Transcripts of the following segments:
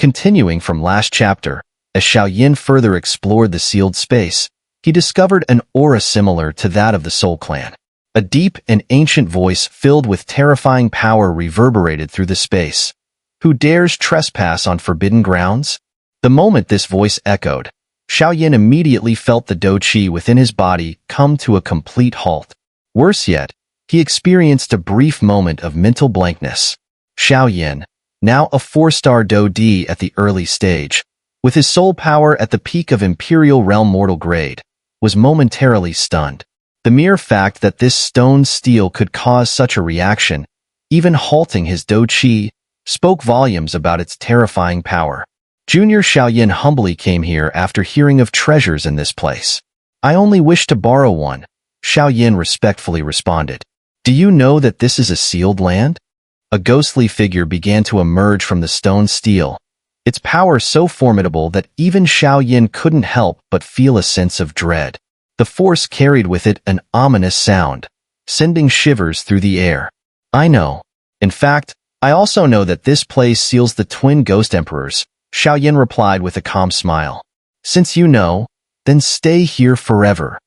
Continuing from last chapter, as Xiao Yan further explored the sealed space, he discovered an aura similar to that of the Soul Clan. A deep and ancient voice filled with terrifying power reverberated through the space. Who dares trespass on forbidden grounds? The moment this voice echoed, Xiao Yan immediately felt the dou qi within his body come to a complete halt. Worse yet, he experienced a brief moment of mental blankness. Xiao Yan, now a 4-star dou di at the early stage, with his soul power at the peak of Imperial Realm mortal grade, was momentarily stunned. The mere fact that this stone stele could cause such a reaction, even halting his dou qi, spoke volumes about its terrifying power. Junior Xiao Yan humbly came here after hearing of treasures in this place. I only wish to borrow one, Xiao Yan respectfully responded. Do you know that this is a sealed land? A ghostly figure began to emerge from the stone stele, its power so formidable that even Xiao Yan couldn't help but feel a sense of dread. The force carried with it an ominous sound, sending shivers through the air. I know. In fact, I also know that this place seals the twin ghost emperors, Xiao Yan replied with a calm smile. Since you know, then stay here forever.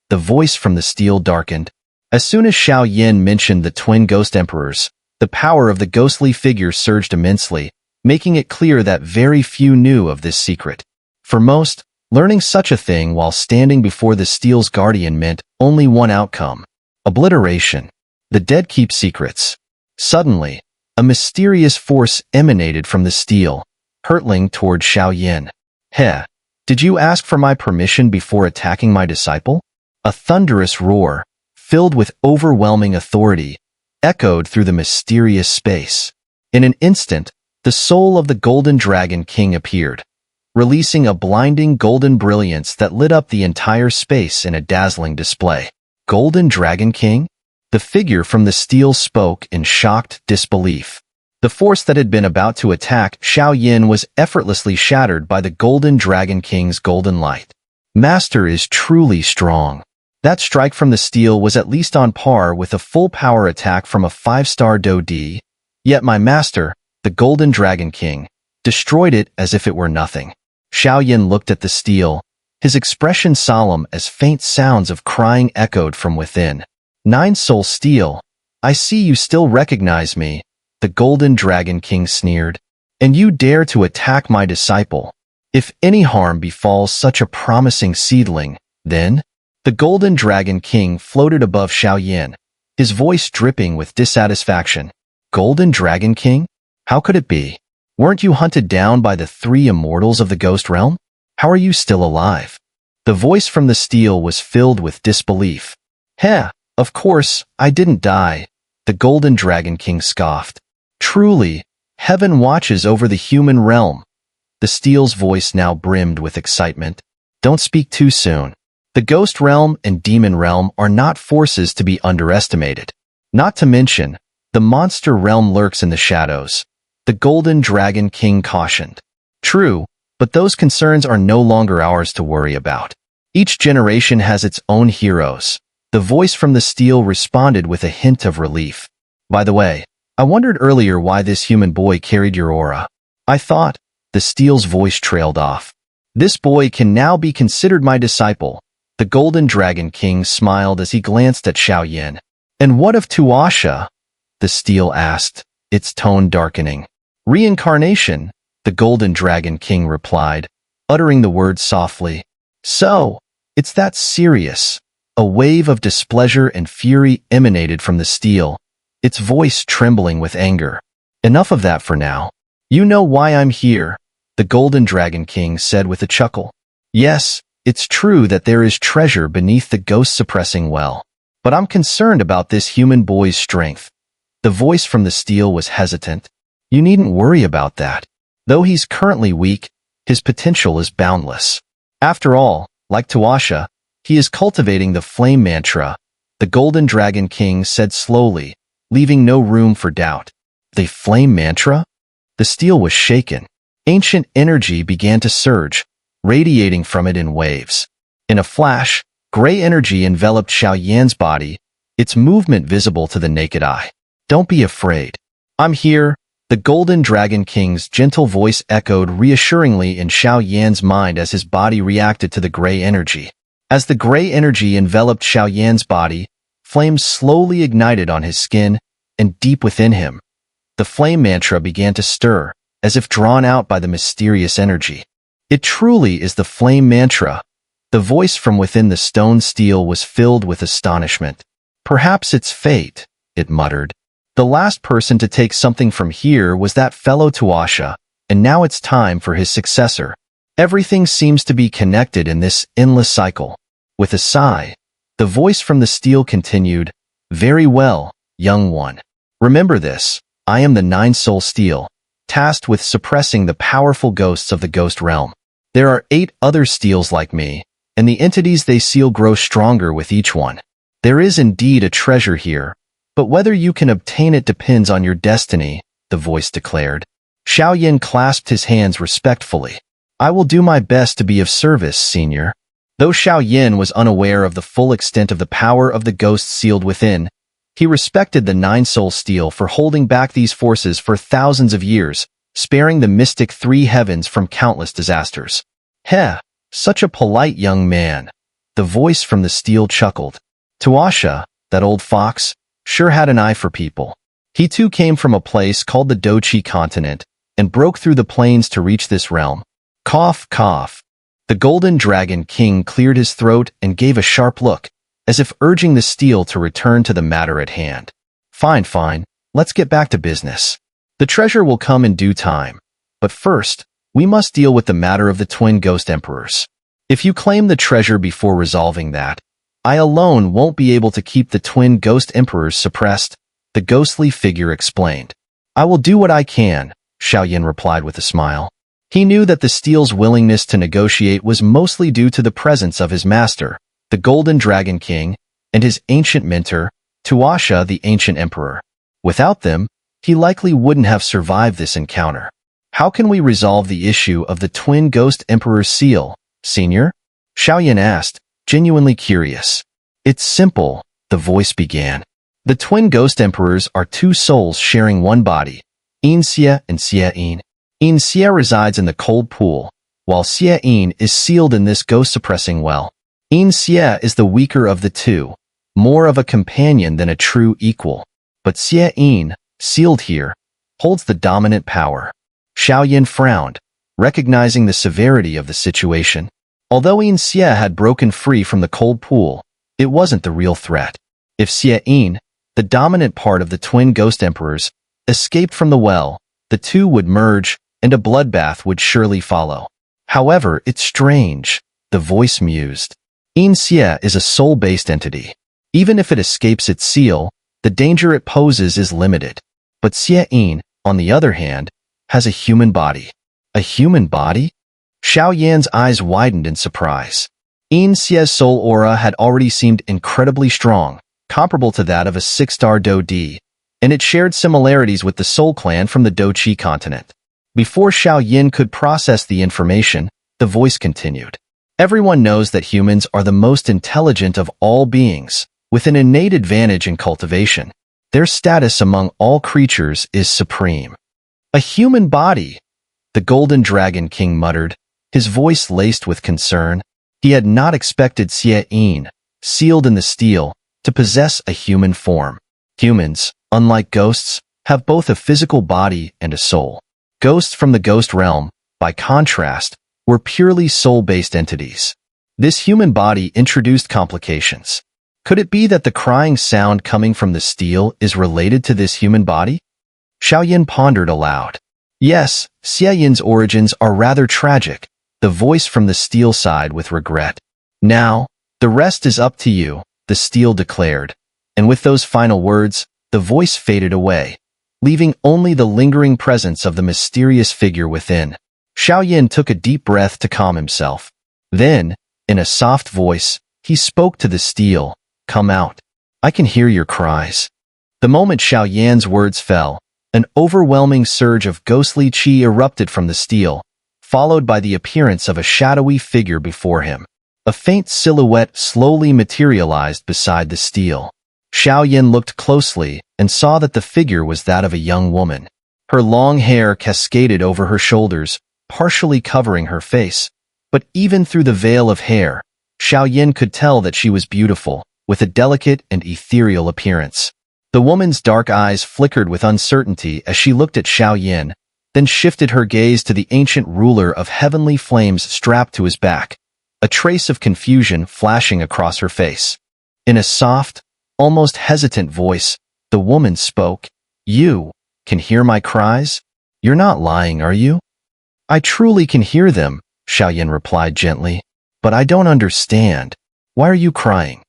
The voice from the stele darkened. As soon as Xiao Yan mentioned the twin ghost emperors, the power of the ghostly figure surged immensely, making it clear that very few knew of this secret. For most, learning such a thing while standing before the stele's guardian meant only one outcome: obliteration. The dead keep secrets. Suddenly, a mysterious force emanated from the stele, hurtling toward Xiao Yan. Heh, did you ask for my permission before attacking my disciple? A thunderous roar, filled with overwhelming authority, echoed through the mysterious space. In an instant, the soul of the Golden Dragon King appeared, releasing a blinding golden brilliance that lit up the entire space in a dazzling display. Golden Dragon King? The figure from the stele spoke in shocked disbelief. The force that had been about to attack Xiao Yan was effortlessly shattered by the Golden Dragon King's golden light. Master is truly strong. That strike from the stele was at least on par with a full-power attack from a 5-star dou di, yet my master, the Golden Dragon King, destroyed it as if it were nothing. Xiao Yan looked at the stele, his expression solemn as faint sounds of crying echoed from within. 9-soul stele, I see you still recognize me, the Golden Dragon King sneered. And you dare to attack my disciple. If any harm befalls such a promising seedling, then? The Golden Dragon King floated above Xiao Yan, his voice dripping with dissatisfaction. Golden Dragon King? How could it be? Weren't you hunted down by the 3 immortals of the Ghost Realm? How are you still alive? The voice from the stele was filled with disbelief. Heh, of course, I didn't die, the Golden Dragon King scoffed. Truly, heaven watches over the human realm. The stele's voice now brimmed with excitement. Don't speak too soon. The Ghost Realm and Demon Realm are not forces to be underestimated. Not to mention, the monster realm lurks in the shadows, the Golden Dragon King cautioned. True, but those concerns are no longer ours to worry about. Each generation has its own heroes. The voice from the stele responded with a hint of relief. By the way, I wondered earlier why this human boy carried your aura. I thought, the stele's voice trailed off. This boy can now be considered my disciple. The Golden Dragon King smiled as he glanced at Xiao Yan. And what of Tuasha? The stele asked, its tone darkening. Reincarnation, the Golden Dragon King replied, uttering the words softly. So, it's that serious. A wave of displeasure and fury emanated from the stele, its voice trembling with anger. Enough of that for now. You know why I'm here, the Golden Dragon King said with a chuckle. Yes, it's true that there is treasure beneath the ghost-suppressing well, but I'm concerned about this human boy's strength. The voice from the stele was hesitant. You needn't worry about that. Though he's currently weak, his potential is boundless. After all, like Tuasha, he is cultivating the flame mantra, the Golden Dragon King said slowly, leaving no room for doubt. The flame mantra? The stele was shaken. Ancient energy began to surge, radiating from it in waves. In a flash, gray energy enveloped Xiao Yan's body, its movement visible to the naked eye. Don't be afraid. I'm here, The Golden Dragon King's gentle voice echoed reassuringly in Xiao Yan's mind as his body reacted to the gray energy. As the gray energy enveloped Xiao Yan's body, flames slowly ignited on his skin, and deep within him, the flame mantra began to stir, as if drawn out by the mysterious energy. It truly is the flame mantra. The voice from within the stone stele was filled with astonishment. Perhaps it's fate, it muttered. The last person to take something from here was that fellow Tuasha, and now it's time for his successor. Everything seems to be connected in this endless cycle. With a sigh, the voice from the stele continued, "Very well, young one. Remember this, I am the Nine-Soul Stele, tasked with suppressing the powerful ghosts of the ghost realm. There are 8 other steles like me, and the entities they seal grow stronger with each one. There is indeed a treasure here, but whether you can obtain it depends on your destiny," the voice declared. Xiao Yan clasped his hands respectfully. "I will do my best to be of service, senior." Though Xiao Yan was unaware of the full extent of the power of the ghosts sealed within, he respected the Nine-Soul Stele for holding back these forces for thousands of years, sparing the mystic 3 heavens from countless disasters. "Heh, such a polite young man," the voice from the stele chuckled. Tuasha, that old fox, sure had an eye for people. He too came from a place called the Dochi continent and broke through the plains to reach this realm. Cough, cough. The Golden Dragon King cleared his throat and gave a sharp look, as if urging the stele to return to the matter at hand. Fine, fine, let's get back to business. The treasure will come in due time. But first, we must deal with the matter of the twin ghost emperors. If you claim the treasure before resolving that, I alone won't be able to keep the twin ghost emperors suppressed, the ghostly figure explained. I will do what I can, Xiao Yan replied with a smile. He knew that the stele's willingness to negotiate was mostly due to the presence of his master, the Golden Dragon King, and his ancient mentor, Tuasha the Ancient Emperor. Without them, he likely wouldn't have survived this encounter. How can we resolve the issue of the twin ghost emperor's seal, senior? Xiao Yan asked, genuinely curious. It's simple, the voice began. The twin ghost emperors are 2 souls sharing one body, Xia and Xia Yan. Xia resides in the cold pool, while Xia Yan is sealed in this ghost-suppressing well. Xia is the weaker of the 2, more of a companion than a true equal. But Xia Yan, sealed here, holds the dominant power. Xiao Yan frowned, recognizing the severity of the situation. Although Xia had broken free from the cold pool, it wasn't the real threat. If Xia Yan, the dominant part of the twin ghost emperors, escaped from the well, the 2 would merge, and a bloodbath would surely follow. However, it's strange, the voice mused. Xia is a soul-based entity. Even if it escapes its seal, the danger it poses is limited. But Xia Yan, on the other hand, has a human body. A human body? Xiao Yan's eyes widened in surprise. Xia's soul aura had already seemed incredibly strong, comparable to that of a 6-star Do-Di, and it shared similarities with the Soul Clan from the Do-Chi continent. Before Xiao Yan could process the information, the voice continued. Everyone knows that humans are the most intelligent of all beings, with an innate advantage in cultivation. Their status among all creatures is supreme. A human body, the Golden Dragon King muttered, his voice laced with concern. He had not expected Xia Yan, sealed in the stele, to possess a human form. Humans, unlike ghosts, have both a physical body and a soul. Ghosts from the ghost realm, by contrast, were purely soul-based entities. This human body introduced complications. Could it be that the crying sound coming from the stele is related to this human body? Xiao Yan pondered aloud. Yes, Xia Yan's origins are rather tragic, the voice from the stele sighed with regret. Now, the rest is up to you, the stele declared. And with those final words, the voice faded away, leaving only the lingering presence of the mysterious figure within. Xiao Yan took a deep breath to calm himself. Then, in a soft voice, he spoke to the stele. Come out. I can hear your cries. The moment Xiao Yan's words fell, an overwhelming surge of ghostly qi erupted from the stele, followed by the appearance of a shadowy figure before him. A faint silhouette slowly materialized beside the stele. Xiao Yan looked closely and saw that the figure was that of a young woman. Her long hair cascaded over her shoulders, partially covering her face. But even through the veil of hair, Xiao Yan could tell that she was beautiful, with a delicate and ethereal appearance. The woman's dark eyes flickered with uncertainty as she looked at Xiao Yan, then shifted her gaze to the ancient ruler of heavenly flames strapped to his back, a trace of confusion flashing across her face. In a soft, almost hesitant voice, the woman spoke, "You can hear my cries? You're not lying, are you?" "I truly can hear them," Xiao Yan replied gently, "but I don't understand. Why are you crying?"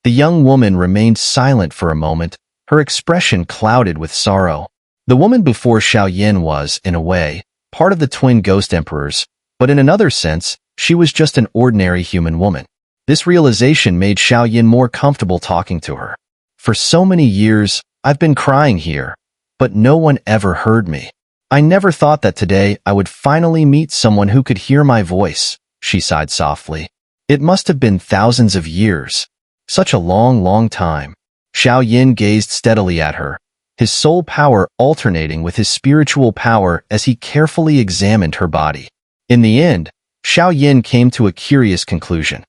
The young woman remained silent for a moment, her expression clouded with sorrow. The woman before Xiao Yan was, in a way, part of the twin ghost emperors, but in another sense, she was just an ordinary human woman. This realization made Xiao Yan more comfortable talking to her. "For so many years, I've been crying here, but no one ever heard me. I never thought that today I would finally meet someone who could hear my voice," she sighed softly. "It must have been thousands of years. Such a long, long time." Xiao Yan gazed steadily at her, his soul power alternating with his spiritual power as he carefully examined her body. In the end, Xiao Yan came to a curious conclusion.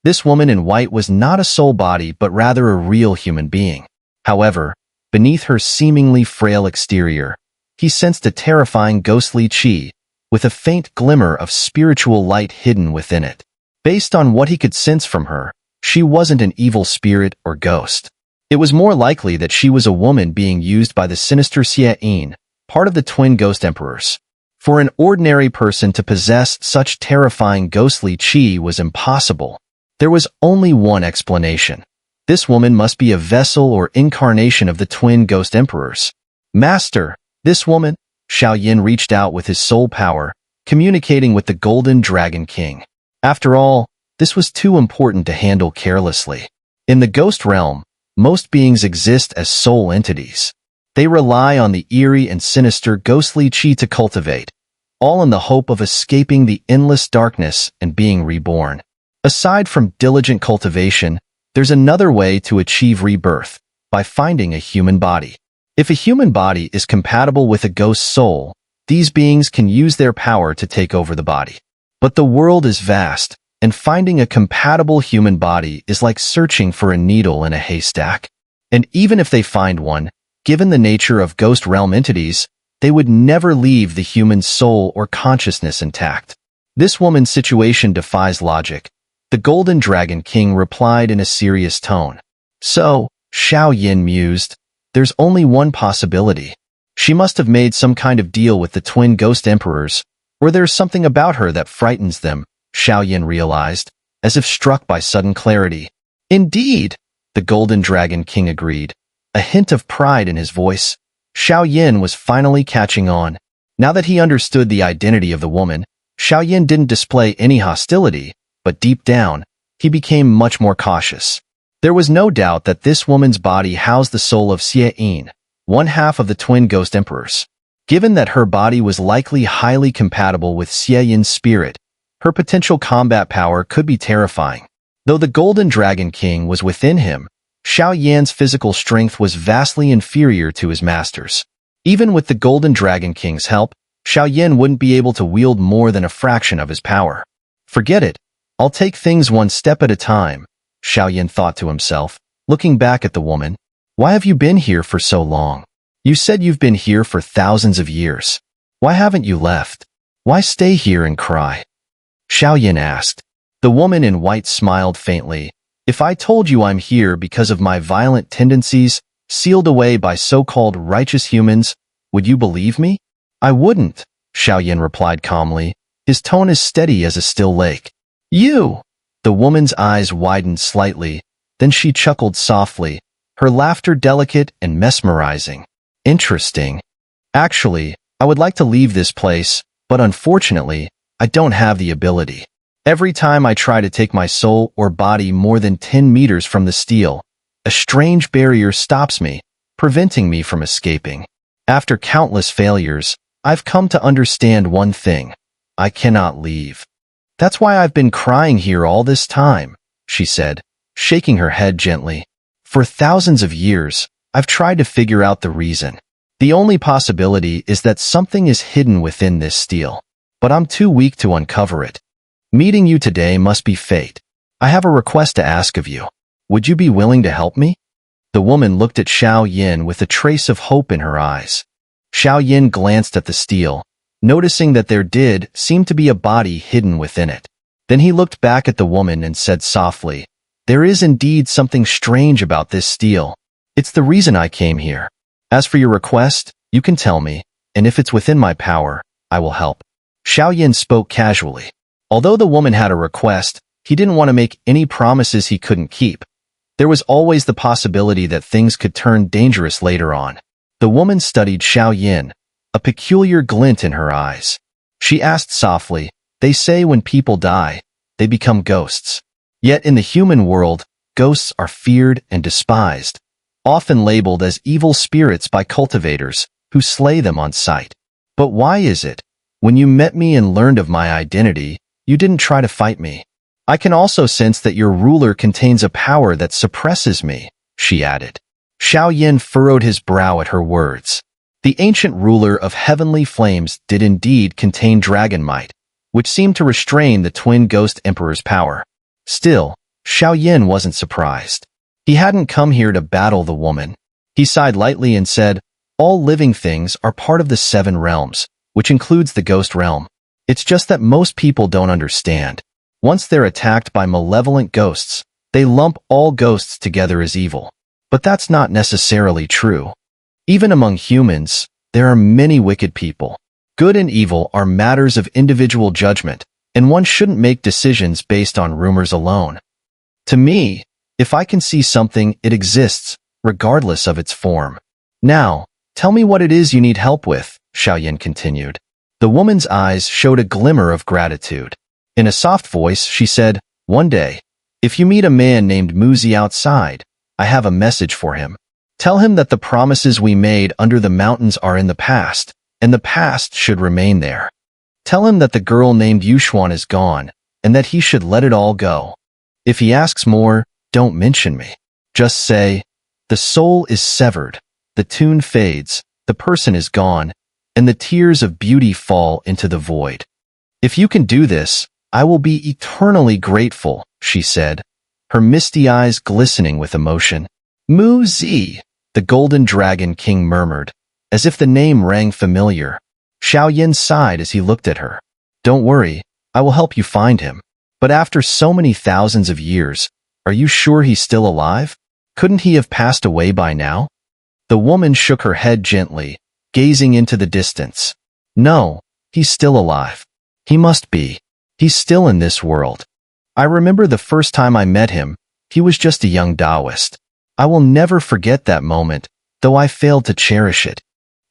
This woman in white was not a soul body but rather a real human being. However, beneath her seemingly frail exterior, he sensed a terrifying ghostly chi, with a faint glimmer of spiritual light hidden within it. Based on what he could sense from her, she wasn't an evil spirit or ghost. It was more likely that she was a woman being used by the sinister Xiao Yan, part of the twin ghost emperors. For an ordinary person to possess such terrifying ghostly chi was impossible. There was only one explanation. This woman must be a vessel or incarnation of the twin ghost emperors. "Master, this woman," Xiao Yan reached out with his soul power, communicating with the Golden Dragon King. After all, this was too important to handle carelessly. In the ghost realm, most beings exist as soul entities. They rely on the eerie and sinister ghostly chi to cultivate, all in the hope of escaping the endless darkness and being reborn. Aside from diligent cultivation, there's another way to achieve rebirth, by finding a human body. If a human body is compatible with a ghost soul, these beings can use their power to take over the body. But the world is vast, and finding a compatible human body is like searching for a needle in a haystack. And even if they find one, given the nature of ghost realm entities, they would never leave the human soul or consciousness intact. This woman's situation defies logic. The Golden Dragon King replied in a serious tone. "So," Xiao Yan mused, "there's only one possibility. She must have made some kind of deal with the twin ghost emperors, or there's something about her that frightens them," Xiao Yan realized, as if struck by sudden clarity. "Indeed," the Golden Dragon King agreed, a hint of pride in his voice. Xiao Yan was finally catching on. Now that he understood the identity of the woman, Xiao Yan didn't display any hostility, but deep down, he became much more cautious. There was no doubt that this woman's body housed the soul of Xiao Yan, one half of the twin ghost emperors. Given that her body was likely highly compatible with Xiao Yan's spirit, her potential combat power could be terrifying. Though the Golden Dragon King was within him, Xiao Yan's physical strength was vastly inferior to his master's. Even with the Golden Dragon King's help, Xiao Yan wouldn't be able to wield more than a fraction of his power. "Forget it. I'll take things one step at a time," Xiao Yan thought to himself, looking back at the woman. "Why have you been here for so long? You said you've been here for thousands of years. Why haven't you left? Why stay here and cry?" Xiao Yan asked. The woman in white smiled faintly. "If I told you I'm here because of my violent tendencies, sealed away by so-called righteous humans, would you believe me?" "I wouldn't," Xiao Yan replied calmly, his tone as steady as a still lake. "You!" The woman's eyes widened slightly, then she chuckled softly, her laughter delicate and mesmerizing. "Interesting. Actually, I would like to leave this place, but unfortunately, I don't have the ability. Every time I try to take my soul or body more than 10 meters from the stele, a strange barrier stops me, preventing me from escaping. After countless failures, I've come to understand one thing. I cannot leave. That's why I've been crying here all this time," she said, shaking her head gently. "For thousands of years, I've tried to figure out the reason. The only possibility is that something is hidden within this stele, but I'm too weak to uncover it. Meeting you today must be fate. I have a request to ask of you. Would you be willing to help me? The woman looked at Xiao Yan with a trace of hope in her eyes. Xiao Yan glanced at the stele, noticing that there did seem to be a body hidden within it. Then he looked back at the woman and said softly, "There is indeed something strange about this stele. It's the reason I came here. As for your request, you can tell me, and if it's within my power, I will help." Xiao Yan spoke casually. Although the woman had a request, he didn't want to make any promises he couldn't keep. There was always the possibility that things could turn dangerous later on. The woman studied Xiao Yan, a peculiar glint in her eyes. She asked softly, "They say when people die, they become ghosts. Yet in the human world, ghosts are feared and despised, often labeled as evil spirits by cultivators who slay them on sight. But why is it, when you met me and learned of my identity, you didn't try to fight me? I can also sense that your ruler contains a power that suppresses me," she added. Xiao Yan furrowed his brow at her words. The ancient ruler of heavenly flames did indeed contain dragon might, which seemed to restrain the twin ghost emperor's power. Still, Xiao Yan wasn't surprised. He hadn't come here to battle the woman. He sighed lightly and said, "All living things are part of the 7 realms, which includes the ghost realm. It's just that most people don't understand. Once they're attacked by malevolent ghosts, they lump all ghosts together as evil. But that's not necessarily true. Even among humans, there are many wicked people. Good and evil are matters of individual judgment, and one shouldn't make decisions based on rumors alone. To me, if I can see something, it exists, regardless of its form. Now, tell me what it is you need help with," Xiao Yan continued. The woman's eyes showed a glimmer of gratitude. In a soft voice, she said, "One day, if you meet a man named Muzi outside, I have a message for him. Tell him that the promises we made under the mountains are in the past, and the past should remain there. Tell him that the girl named Yushuan is gone, and that he should let it all go. If he asks more, don't mention me. Just say, the soul is severed, the tune fades, the person is gone, and the tears of beauty fall into the void. If you can do this, I will be eternally grateful," she said, her misty eyes glistening with emotion. "Mu-Zi," the golden dragon king murmured, as if the name rang familiar. Xiao Yan sighed as he looked at her. "Don't worry, I will help you find him. But after so many thousands of years, are you sure he's still alive? Couldn't he have passed away by now?" The woman shook her head gently, gazing into the distance. "No, he's still alive. He must be. He's still in this world. I remember the first time I met him, he was just a young Taoist. I will never forget that moment, though I failed to cherish it.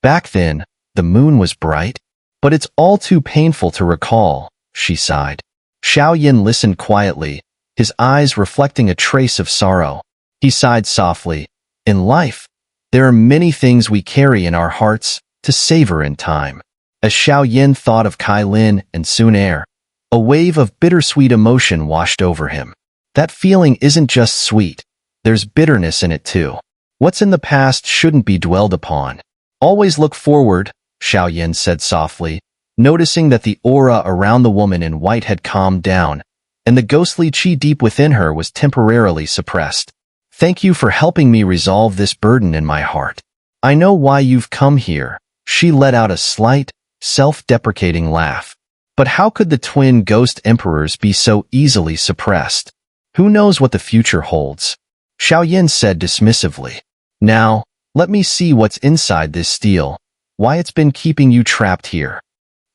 Back then, the moon was bright, but it's all too painful to recall," she sighed. Xiao Yan listened quietly, his eyes reflecting a trace of sorrow. He sighed softly. "In life, there are many things we carry in our hearts to savor in time." As Xiao Yan thought of Kai Lin and Sun Er, a wave of bittersweet emotion washed over him. That feeling isn't just sweet, there's bitterness in it too. What's in the past shouldn't be dwelled upon. "Always look forward," Xiao Yan said softly, noticing that the aura around the woman in white had calmed down, and the ghostly qi deep within her was temporarily suppressed. "Thank you for helping me resolve this burden in my heart. I know why you've come here." She let out a slight, self-deprecating laugh. But how could the twin ghost emperors be so easily suppressed? Who knows what the future holds? Xiao Yan said dismissively. "Now, let me see what's inside this stele, why it's been keeping you trapped here."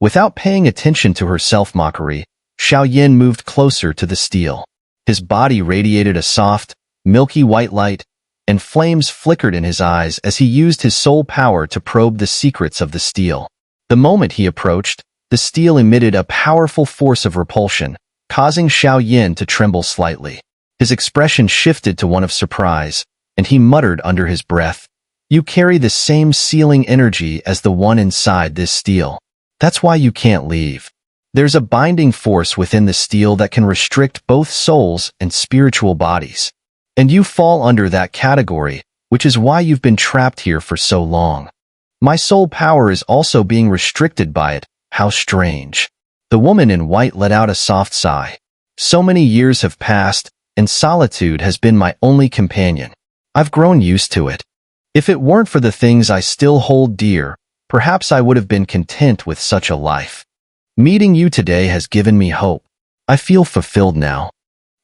Without paying attention to her self-mockery, Xiao Yan moved closer to the stele. His body radiated a soft, milky white light, and flames flickered in his eyes as he used his soul power to probe the secrets of the stele. The moment he approached, the stele emitted a powerful force of repulsion, causing Xiao Yan to tremble slightly. His expression shifted to one of surprise, and he muttered under his breath, "You carry the same sealing energy as the one inside this stele. That's why you can't leave. There's a binding force within the stele that can restrict both souls and spiritual bodies. And you fall under that category, which is why you've been trapped here for so long." My soul power is also being restricted by it. How strange. The woman in white let out a soft sigh. So many years have passed, and solitude has been my only companion. I've grown used to it. If it weren't for the things I still hold dear, perhaps I would have been content with such a life. Meeting you today has given me hope. I feel fulfilled now.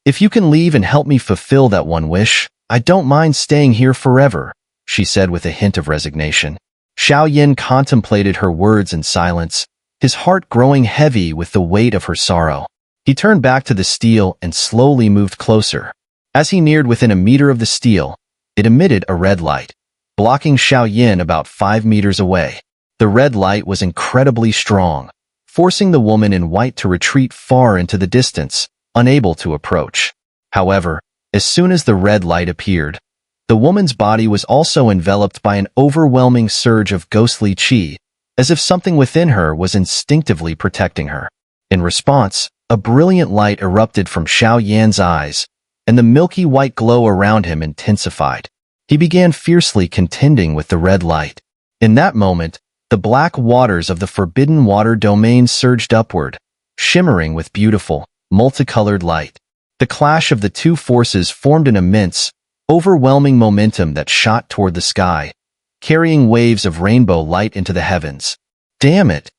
If you can leave and help me fulfill that one wish, I don't mind staying here forever, she said with a hint of resignation. Xiao Yan contemplated her words in silence, his heart growing heavy with the weight of her sorrow. He turned back to the stele and slowly moved closer. As he neared within a meter of the stele, it emitted a red light, blocking Xiao Yan about 5 meters away. The red light was incredibly strong, forcing the woman in white to retreat far into the distance, unable to approach. However, as soon as the red light appeared, the woman's body was also enveloped by an overwhelming surge of ghostly qi, as if something within her was instinctively protecting her. In response, a brilliant light erupted from Xiao Yan's eyes, and the milky white glow around him intensified. He began fiercely contending with the red light. In that moment, the black waters of the Forbidden Water domain surged upward, shimmering with beautiful, multicolored light. The clash of the two forces formed an immense, overwhelming momentum that shot toward the sky, carrying waves of rainbow light into the heavens. Damn it!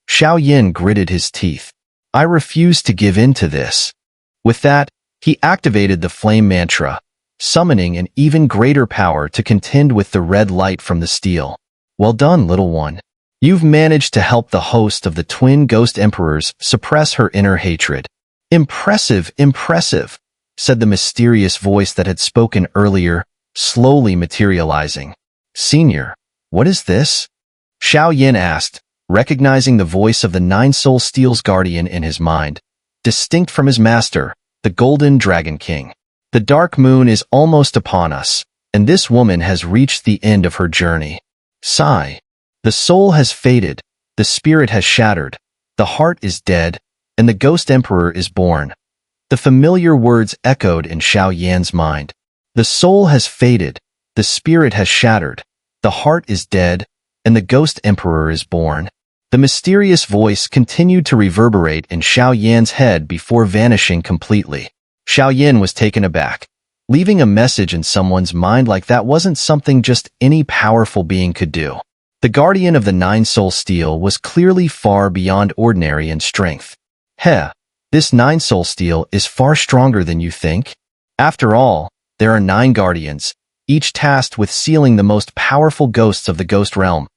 Xiao Yan gritted his teeth. I refuse to give in to this. With that, he activated the flame mantra, summoning an even greater power to contend with the red light from the stele. Well done, little one. You've managed to help the host of the twin ghost emperors suppress her inner hatred. Impressive, impressive, said the mysterious voice that had spoken earlier, slowly materializing. Senior, what is this? Xiao Yan asked, recognizing the voice of the Nine-Soul Steel's guardian in his mind, distinct from his master, the Golden Dragon King. The dark moon is almost upon us, and this woman has reached the end of her journey. Sigh. The soul has faded, the spirit has shattered, the heart is dead, and the ghost emperor is born. The familiar words echoed in Xiao Yan's mind. The soul has faded, the spirit has shattered, the heart is dead, and the ghost emperor is born. The mysterious voice continued to reverberate in Xiao Yan's head before vanishing completely. Xiao Yan was taken aback. Leaving a message in someone's mind like that wasn't something just any powerful being could do. The guardian of the Nine-Soul Stele was clearly far beyond ordinary in strength. Heh, this Nine-Soul Stele is far stronger than you think. After all, there are 9 guardians, each tasked with sealing the most powerful ghosts of the ghost realm.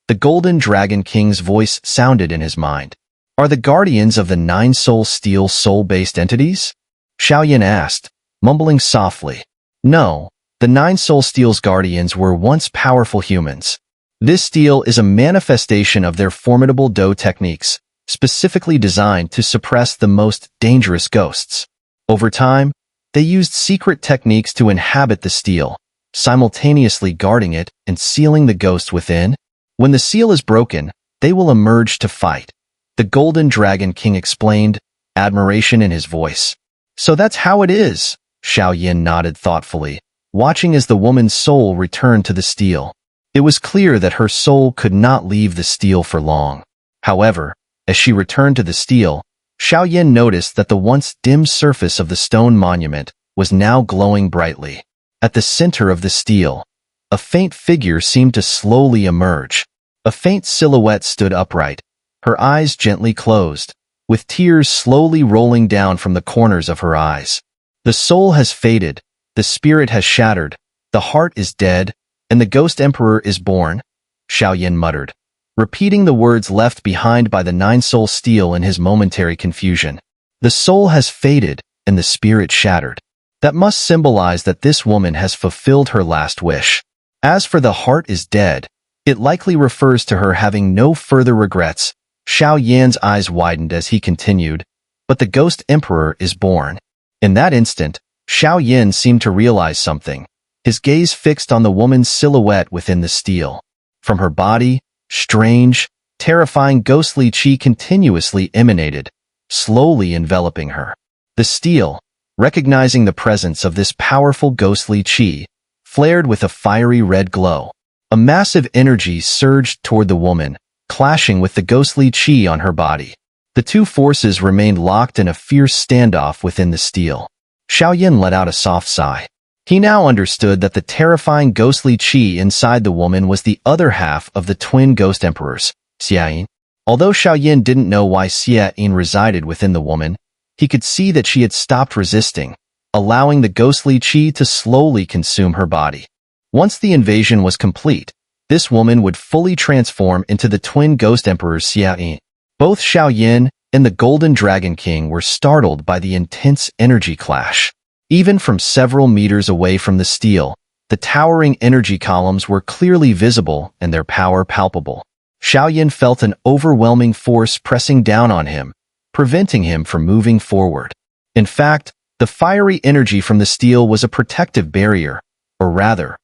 The Golden Dragon King's voice sounded in his mind. Are the guardians of the Nine-Soul Stele soul-based entities? Xiao Yan asked, mumbling softly. No, the Nine-Soul Stele's guardians were once powerful humans. This stele is a manifestation of their formidable Do techniques, specifically designed to suppress the most dangerous ghosts. Over time, they used secret techniques to inhabit the stele, simultaneously guarding it and sealing the ghost within. When the seal is broken, they will emerge to fight. The Golden Dragon King explained, admiration in his voice. So that's how it is, Xiao Yan nodded thoughtfully, watching as the woman's soul returned to the stele. It was clear that her soul could not leave the stele for long. However, as she returned to the stele, Xiao Yan noticed that the once dim surface of the stone monument was now glowing brightly. At the center of the stele, a faint figure seemed to slowly emerge. A faint silhouette stood upright, her eyes gently closed, with tears slowly rolling down from the corners of her eyes. The soul has faded, the spirit has shattered, the heart is dead, and the ghost emperor is born, Xiao Yan muttered, repeating the words left behind by the Nine-Soul Stele in his momentary confusion. The soul has faded, and the spirit shattered. That must symbolize that this woman has fulfilled her last wish. As for the heart is dead, it likely refers to her having no further regrets. Xiao Yan's eyes widened as he continued, but the ghost emperor is born. In that instant, Xiao Yan seemed to realize something, his gaze fixed on the woman's silhouette within the stele. From her body, strange, terrifying ghostly qi continuously emanated, slowly enveloping her. The stele, recognizing the presence of this powerful ghostly qi, flared with a fiery red glow. A massive energy surged toward the woman, clashing with the ghostly qi on her body. The two forces remained locked in a fierce standoff within the stele. Xiao Yan let out a soft sigh. He now understood that the terrifying ghostly qi inside the woman was the other half of the twin ghost emperors, Xiao Yan. Although Xiao Yan didn't know why Xiao Yan resided within the woman, he could see that she had stopped resisting, allowing the ghostly qi to slowly consume her body. Once the invasion was complete, this woman would fully transform into the twin ghost emperors Xiao Yan. Both Xiao Yan and the Golden Dragon King were startled by the intense energy clash. Even from several meters away from the stele, the towering energy columns were clearly visible and their power palpable. Xiao Yan felt an overwhelming force pressing down on him, preventing him from moving forward. In fact, the fiery energy from the stele was a protective barrier, or rather,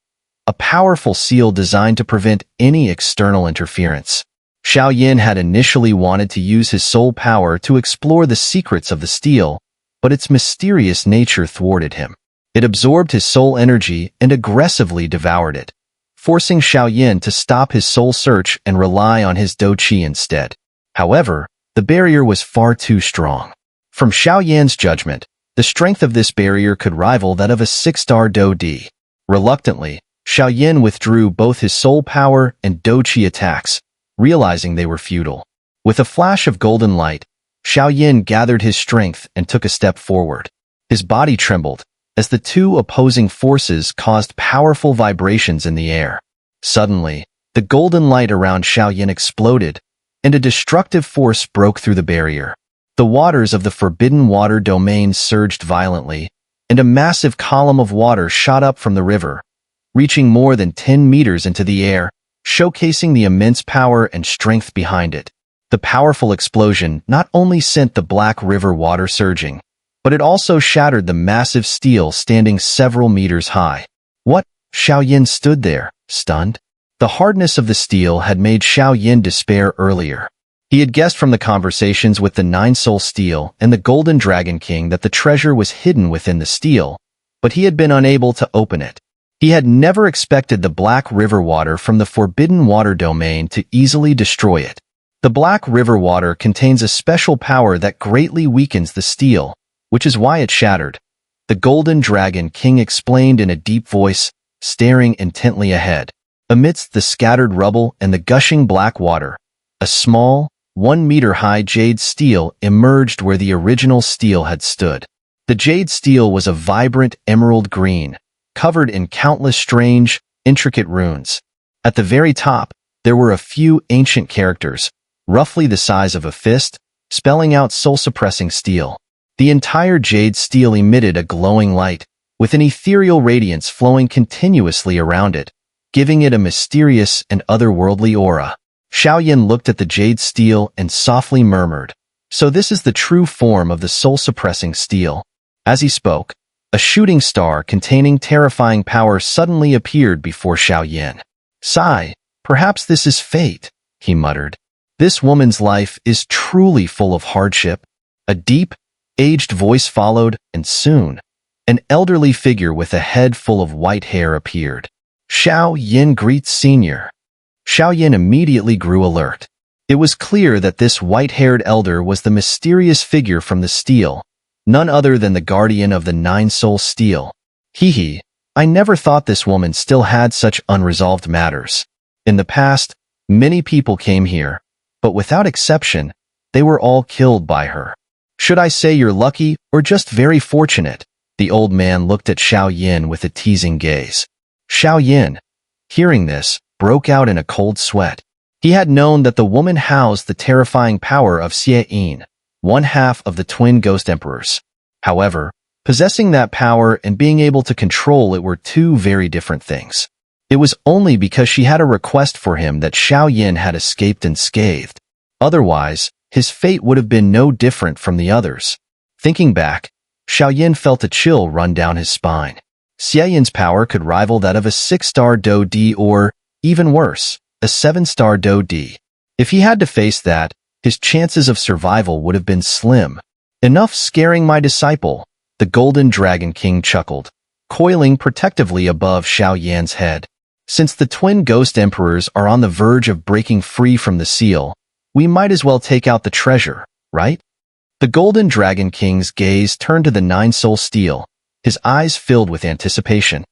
a powerful seal designed to prevent any external interference. Xiao Yan had initially wanted to use his soul power to explore the secrets of the stele, but its mysterious nature thwarted him. It absorbed his soul energy and aggressively devoured it, forcing Xiao Yan to stop his soul search and rely on his Do Qi instead. However, the barrier was far too strong. From Xiao Yan's judgment, the strength of this barrier could rival that of a 6-star Do Di. Reluctantly, Xiao Yan withdrew both his soul power and Do Qi attacks, realizing they were futile. With a flash of golden light, Xiao Yan gathered his strength and took a step forward. His body trembled, as the two opposing forces caused powerful vibrations in the air. Suddenly, the golden light around Xiao Yan exploded, and a destructive force broke through the barrier. The waters of the Forbidden Water domain surged violently, and a massive column of water shot up from the river, reaching more than 10 meters into the air, showcasing the immense power and strength behind it. The powerful explosion not only sent the Black River water surging, but it also shattered the massive stele standing several meters high. What? Xiao Yan stood there, stunned. The hardness of the stele had made Xiao Yan despair earlier. He had guessed from the conversations with the Nine-Soul Stele and the Golden Dragon King that the treasure was hidden within the stele, but he had been unable to open it. He had never expected the Black River water from the Forbidden Water domain to easily destroy it. The Black River water contains a special power that greatly weakens the stele, which is why it shattered. The Golden Dragon King explained in a deep voice, staring intently ahead. Amidst the scattered rubble and the gushing black water, a small, 1-meter-high jade stele emerged where the original stele had stood. The jade stele was a vibrant emerald green, covered in countless strange, intricate runes. At the very top, there were a few ancient characters, roughly the size of a fist, spelling out soul-suppressing stele. The entire jade stele emitted a glowing light, with an ethereal radiance flowing continuously around it, giving it a mysterious and otherworldly aura. Xiao Yan looked at the jade stele and softly murmured, "So this is the true form of the soul-suppressing stele." As he spoke, a shooting star containing terrifying power suddenly appeared before Xiao Yan. "Sigh, perhaps this is fate," he muttered. "This woman's life is truly full of hardship." A deep, aged voice followed, and soon, an elderly figure with a head full of white hair appeared. "Xiao Yan greets Senior." Xiao Yan immediately grew alert. It was clear that this white-haired elder was the mysterious figure from the stele, none other than the guardian of the Nine-Soul Stele. Hee, I never thought this woman still had such unresolved matters. In the past, many people came here, but without exception, they were all killed by her. Should I say you're lucky or just very fortunate? The old man looked at Xiao Yan with a teasing gaze. Xiao Yan, hearing this, broke out in a cold sweat. He had known that the woman housed the terrifying power of Xiao Yan, one half of the twin ghost emperors. However, possessing that power and being able to control it were two very different things. It was only because she had a request for him that Xiao Yan had escaped unscathed. Otherwise, his fate would have been no different from the others. Thinking back, Xiao Yan felt a chill run down his spine. Xiao Yan's power could rival that of a 6-star Do Di or, even worse, a 7-star Do Di. If he had to face that, his chances of survival would have been slim. "Enough scaring my disciple," the Golden Dragon King chuckled, coiling protectively above Xiao Yan's head. Since the twin ghost emperors are on the verge of breaking free from the seal, we might as well take out the treasure, right? The Golden Dragon King's gaze turned to the nine-soul stele, his eyes filled with anticipation.